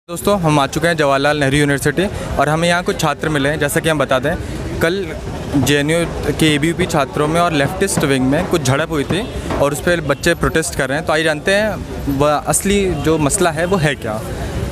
दोस्तों हम आ चुके हैं जवाहरलाल नेहरू यूनिवर्सिटी और हमें यहाँ कुछ छात्र मिले हैं। जैसा कि हम बता दें, कल जेएनयू के एबीवीपी छात्रों में और लेफ्टिस्ट विंग में कुछ झड़प हुई थी और उस पर बच्चे प्रोटेस्ट कर रहे हैं। तो आइए जानते हैं वह असली जो मसला है वो है क्या।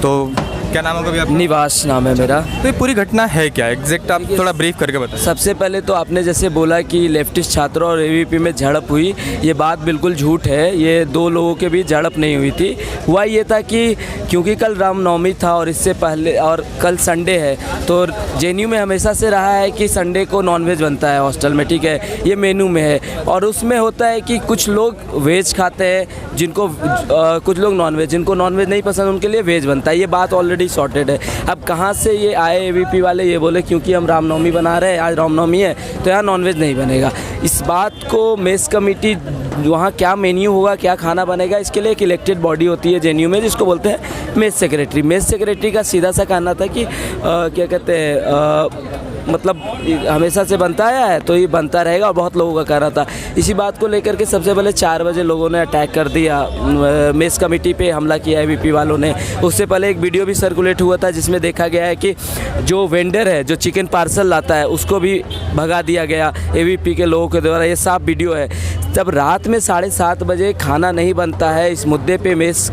तो क्या नाम होगा? आप? निवास नाम है मेरा। तो ये पूरी घटना है क्या एग्जैक्ट, आप थोड़ा ब्रीफ करके बताएं। सबसे पहले तो आपने जैसे बोला कि लेफ्टिस्ट छात्रों और एबीवीपी में झड़प हुई, ये बात बिल्कुल झूठ है। ये दो लोगों के बीच झड़प नहीं हुई थी। हुआ ये था कि क्योंकि कल रामनवमी था और इससे पहले और कल संडे है, तो जेएनयू में हमेशा से रहा है कि संडे को नॉनवेज बनता है हॉस्टल में, ठीक है, ये मेनू में है। और उसमें होता है कि कुछ लोग वेज खाते हैं, जिनको कुछ लोग नॉनवेज, जिनको नॉनवेज नहीं पसंद उनके लिए वेज बनता है। ये बात ऑलरेडी सॉर्टेड है। अब कहाँ से ये आए एबीवीपी वाले, ये बोले क्योंकि हम रामनवमी बना रहे हैं, आज रामनवमी है तो यहाँ नॉनवेज नहीं बनेगा। इस बात को मेस कमेटी, वहाँ क्या मेन्यू होगा, क्या खाना बनेगा, इसके लिए एक इलेक्टेड बॉडी होती है जेएनयू में जिसको बोलते हैं मेस सेक्रेटरी। मेस सेक्रेटरी का सीधा सा कहना था कि क्या कहते हैं, मतलब हमेशा से बनता आया है तो ये बनता रहेगा, और बहुत लोगों का कहना था। इसी बात को लेकर के सबसे पहले 4 बजे लोगों ने अटैक कर दिया, मेस कमेटी पे हमला किया एबीवीपी वालों ने। उससे पहले एक वीडियो भी सर्कुलेट हुआ था जिसमें देखा गया है कि जो वेंडर है, जो चिकन पार्सल लाता है, उसको भी भगा दिया गया एबीवीपी के लोगों के द्वारा। ये साफ वीडियो है। जब रात में 7:30 बजे खाना नहीं बनता है, इस मुद्दे पे मेस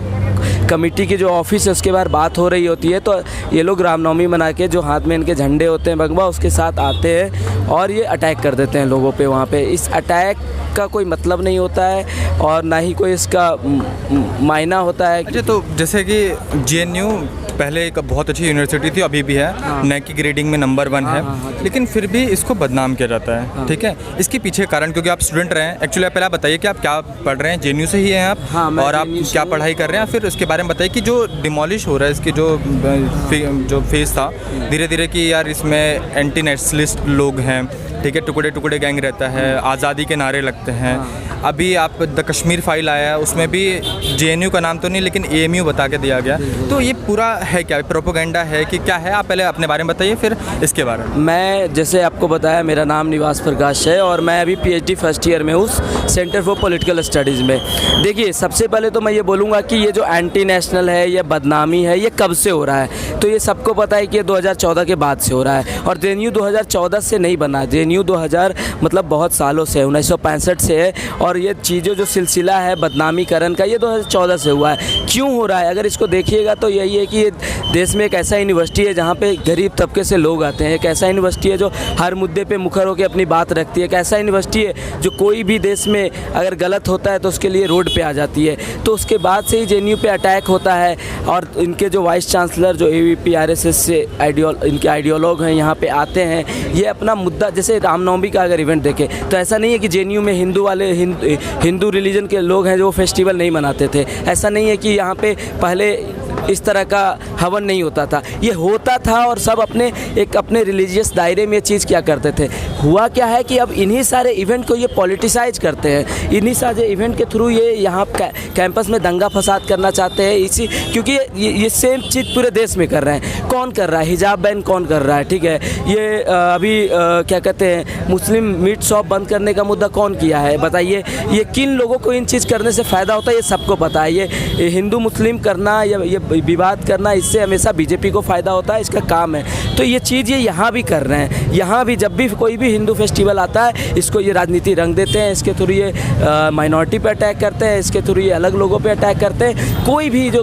कमेटी की जो ऑफिस है उसके बाहर बात हो रही होती है, तो ये लोग रामनवमी मना के जो हाथ में इनके झंडे होते हैं बगवा, उसके साथ आते हैं और ये अटैक कर देते हैं लोगों पे। वहाँ पे इस अटैक का कोई मतलब नहीं होता है और ना ही कोई इसका मायना होता है। अच्छा, तो जैसे कि जेएनयू पहले एक बहुत अच्छी यूनिवर्सिटी थी, अभी भी है, NAAC की ग्रेडिंग में नंबर 1 है, लेकिन फिर भी इसको बदनाम किया जाता है, ठीक है। इसके पीछे कारण, क्योंकि आप स्टूडेंट रहे हैं, एक्चुअली आप पहले आप बताइए कि आप क्या पढ़ रहे हैं, जेएनयू से ही हैं आप? हाँ, और आप क्या पढ़ाई कर रहे हैं, फिर उसके बारे में बताइए कि जो डिमोलिश हो रहा है, इसकी जो फेस था धीरे धीरे कि यार इसमें एंटी नेशनलिस्ट लोग हैं, ठीक है, टुकड़े टुकड़े गैंग रहता है, आज़ादी के नारे लगते हैं। अभी आप द कश्मीर फाइल आया है, उसमें भी जेएनयू का नाम तो नहीं लेकिन एएमयू बता के दिया गया। तो ये पूरा है क्या, प्रोपेगेंडा है कि क्या है? आप पहले अपने बारे में बताइए फिर इसके बारे में। मैं जैसे आपको बताया, मेरा नाम निवास प्रकाश है और मैं अभी PhD फर्स्ट ईयर में हूँ सेंटर फॉर पॉलिटिकल स्टडीज़ में। देखिए, सबसे पहले तो मैं ये बोलूँगा कि ये जो एंटी नेशनल है, ये बदनामी है, ये कब से हो रहा है? तो ये सबको पता है कि ये 2014 के बाद से हो रहा है और जेएनयू 2014 से नहीं बना। जेएनयू 2000 मतलब बहुत सालों से, 1965 से है। और ये चीज़ें जो सिलसिला है बदनामीकरण का, ये 2014 से हुआ है। क्यों हो रहा है अगर इसको देखिएगा तो यही है कि ये देश में एक ऐसा यूनिवर्सिटी है जहाँ पे गरीब तबके से लोग आते हैं। एक ऐसा यूनिवर्सिटी है जो हर मुद्दे पे मुखर होकर अपनी बात रखती है। एक ऐसा यूनिवर्सिटी है जो कोई भी देश में अगर गलत होता है तो उसके लिए रोड पे आ जाती है। तो उसके बाद से ही जेएनयू पे अटैक होता है और इनके जो वाइस चांसलर, जो एबीवीपी RSS से इनके आइडियोलॉग हैं, यहाँ पे आते हैं। ये अपना मुद्दा, जैसे रामनवमी का अगर इवेंट देखें तो ऐसा नहीं है कि जेएनयू में हिंदू वाले हिंदू रिलीजन के लोग हैं जो फेस्टिवल नहीं मनाते थे। ऐसा नहीं है कि यहाँ पे पहले इस तरह का हवन नहीं होता था, ये होता था और सब अपने रिलीजियस दायरे में ये चीज़ क्या करते थे। हुआ क्या है कि अब इन्हीं सारे इवेंट को ये पॉलिटिसाइज करते हैं। इन्हीं सारे इवेंट के थ्रू ये यहाँ कैंपस में दंगा फसाद करना चाहते हैं, इसी क्योंकि ये सेम चीज़ पूरे देश में कर रहे हैं। कौन कर रहा है? हिजाब बैन कौन कर रहा है? ठीक है, ये अभी क्या कहते हैं, मुस्लिम मीट शॉप बंद करने का मुद्दा कौन किया है? बताइए, ये किन लोगों को इन चीज़ करने से फ़ायदा होता है? ये सबको पता है। ये हिंदू मुस्लिम करना या ये विवाद करना, इससे हमेशा बीजेपी को फ़ायदा होता है, इसका काम है। तो ये चीज़ ये यहाँ भी कर रहे हैं। यहाँ भी जब भी कोई भी हिंदू फेस्टिवल आता है, इसको ये राजनीति रंग देते हैं, इसके थ्रू ये माइनॉरिटी पे अटैक करते हैं, इसके थ्रू ये अलग लोगों पे अटैक करते हैं।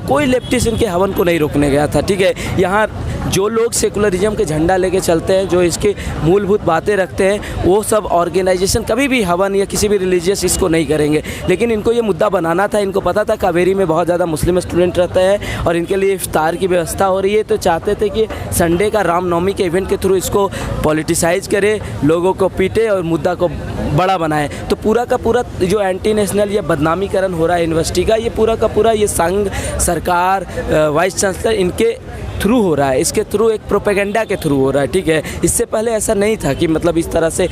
कोई लेफ्टिस्ट इनके हवन को नहीं रोकने गया था, ठीक है। यहाँ जो लोग सेकुलरिज्म के झंडा लेके चलते हैं, जो इसके मूलभूत बातें रखते हैं, वो सब ऑर्गेनाइजेशन कभी भी हवन या किसी भी रिलीजियस इसको नहीं करेंगे। लेकिन इनको ये मुद्दा बनाना था। इनको पता था कावेरी में बहुत ज़्यादा मुस्लिम स्टूडेंट रहते हैं और इनके लिए इफ्तार की व्यवस्था हो रही है, तो चाहते थे कि संडे का रामनवमी के इवेंट के थ्रू इसको पॉलिटिसाइज करे, लोगों को पीटे और मुद्दा को बड़ा बनाए। तो पूरा का पूरा जो एंटी नेशनल या बदनामीकरण हो रहा है यूनिवर्सिटी का, ये पूरा का पूरा ये संघ, सरकार, वाइस चांसलर, इनके थ्रू हो रहा है। इसके थ्रू एक प्रोपेगेंडा के थ्रू हो रहा है, ठीक है। इससे पहले ऐसा नहीं था कि मतलब इस तरह से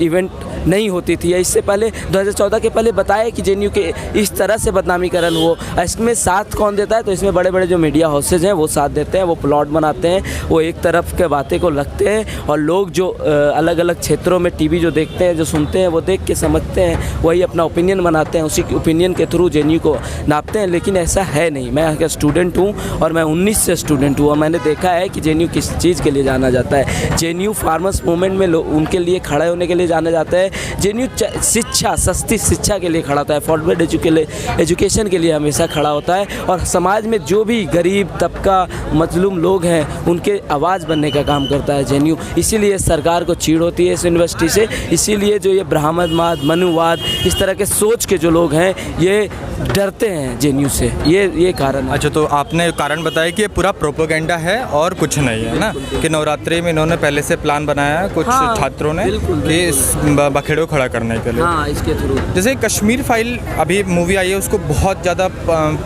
इवेंट नहीं होती थी, या इससे पहले 2014 के पहले बताया कि जेएनयू के इस तरह से बदनामीकरण हुआ। इसमें साथ कौन देता है? तो इसमें बड़े बड़े जो मीडिया हाउसेज हैं वो साथ देते हैं, वो प्लॉट बनाते हैं, वो एक तरफ के बातें को रखते हैं, और लोग जो अलग अलग क्षेत्रों में टीवी जो देखते हैं, जो सुनते हैं, वो देख के समझते हैं, वही अपना ओपिनियन बनाते हैं, उसी ओपिनियन के थ्रू जेएनयू को नापते हैं। लेकिन ऐसा है नहीं। मैं यहाँ का स्टूडेंट हूँ और मैं 19 से स्टूडेंट हूँ, और मैंने देखा है कि जेएनयू किस चीज़ के लिए जाना जाता है। जेएनयू फार्मर्स मूवमेंट में उनके लिए खड़े होने के लिए जाना जाता है। जेएनयू शिक्षा, सस्ती शिक्षा के लिए खड़ा होता है, अफोर्डेबल एजुकेशन के लिए हमेशा खड़ा होता है, और समाज में जो भी गरीब तबका, मजलूम लोग हैं, उनके आवाज़ बनने का काम करता है जेएनयू। इसीलिए सरकार को चीड़ होती है इस यूनिवर्सिटी से। इसीलिए जो ये ब्राह्मणवाद, मनुवाद, इस तरह के सोच के जो लोग हैं, ये डरते हैं जेएनयू से। ये कारण है। अच्छा, तो आपने कारण बताया कि ये पूरा प्रोपेगेंडा है और कुछ नहीं है ना, कि नवरात्रि में इन्होंने पहले से प्लान बनाया है कुछ छात्रों ने कि इस बखेड़े को खड़ा करने के लिए। हाँ, इसके थ्रू। जैसे कश्मीर फाइल अभी मूवी आई है, उसको बहुत ज़्यादा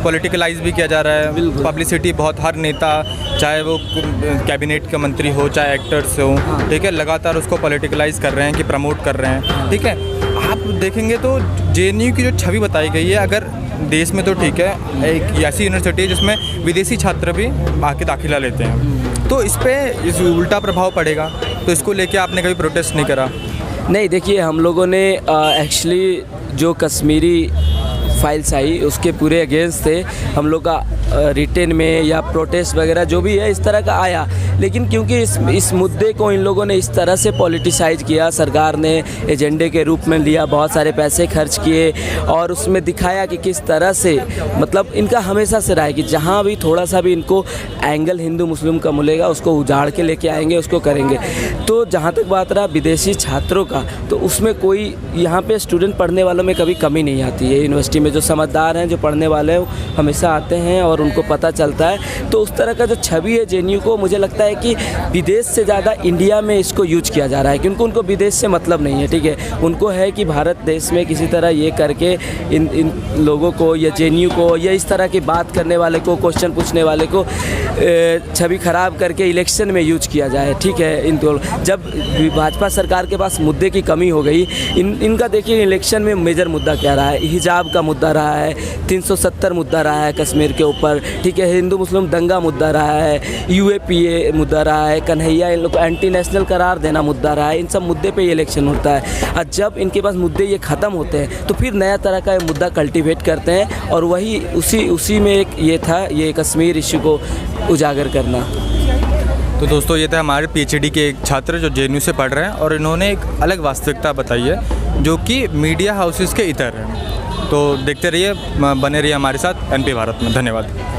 पॉलिटिकलाइज भी किया जा रहा है, पब्लिसिटी बहुत, हर नेता, चाहे वो कैबिनेट का मंत्री हो, चाहे एक्टर्स हो, ठीक है, लगातार उसको पॉलिटिकलाइज कर रहे हैं, कि प्रमोट कर रहे हैं, ठीक है। आप देखेंगे तो जेएनयू की जो छवि बताई गई है, अगर देश में तो ठीक है, एक ऐसी यूनिवर्सिटी है जिसमें विदेशी छात्र भी आके दाखिला लेते हैं, तो इस पर उल्टा प्रभाव पड़ेगा। तो इसको लेके आपने कभी प्रोटेस्ट नहीं करा? नहीं, देखिए, हम लोगों ने एक्चुअली जो कश्मीरी फाइल्स आई उसके पूरे अगेंस्ट थे। हम लोग का रिटेन में या प्रोटेस्ट वगैरह जो भी है इस तरह का आया, लेकिन क्योंकि इस मुद्दे को इन लोगों ने इस तरह से पॉलिटिसाइज किया, सरकार ने एजेंडे के रूप में लिया, बहुत सारे पैसे खर्च किए, और उसमें दिखाया कि किस तरह से, मतलब इनका हमेशा से रहा है कि जहाँ भी थोड़ा सा भी इनको एंगल हिंदू मुस्लिम का मिलेगा, उसको उजाड़ के लेके आएंगे, उसको करेंगे। तो जहाँ तक बात रहा विदेशी छात्रों का, तो उसमें कोई यहाँ पे स्टूडेंट पढ़ने वालों में कभी कमी नहीं आती है। यूनिवर्सिटी में जो समझदार हैं, जो पढ़ने वाले हैं, हमेशा आते हैं और उनको पता चलता है। तो उस तरह का जो छवि है जेएनयू को, मुझे लगता है कि विदेश से ज़्यादा इंडिया में इसको यूज किया जा रहा है, क्योंकि उनको विदेश से मतलब नहीं है, ठीक है। उनको है कि भारत देश में किसी तरह ये करके इन लोगों को, या जेएनयू को, या इस तरह की बात करने वाले को, क्वेश्चन पूछने वाले को छवि खराब करके इलेक्शन में यूज किया जाए, ठीक है। इनको जब भाजपा सरकार के पास मुद्दे की कमी हो गई, इनका देखिए इलेक्शन में मेजर मुद्दा क्या रहा है? हिजाब का मुद्दा रहा है, 370 मुद्दा रहा है कश्मीर के ऊपर, ठीक है, हिंदू मुस्लिम दंगा मुद्दा रहा है, यूएपीए मुद्दा रहा है, कन्हैया इन लोग को एंटी नेशनल करार देना मुद्दा रहा है। इन सब मुद्दे पे ये इलेक्शन होता है, और जब इनके पास मुद्दे ये ख़त्म होते हैं तो फिर नया तरह का ये मुद्दा कल्टिवेट करते हैं, और वही उसी में एक ये था, ये कश्मीर इश्यू को उजागर करना। तो दोस्तों, ये थे हमारे पीएचडी के एक छात्र जो जेएनयू से पढ़ रहे हैं, और इन्होंने एक अलग वास्तविकता बताई है जो कि मीडिया हाउसेस के इतर है। तो देखते रहिए, बने रहिए हमारे साथ एनपी भारत में। धन्यवाद।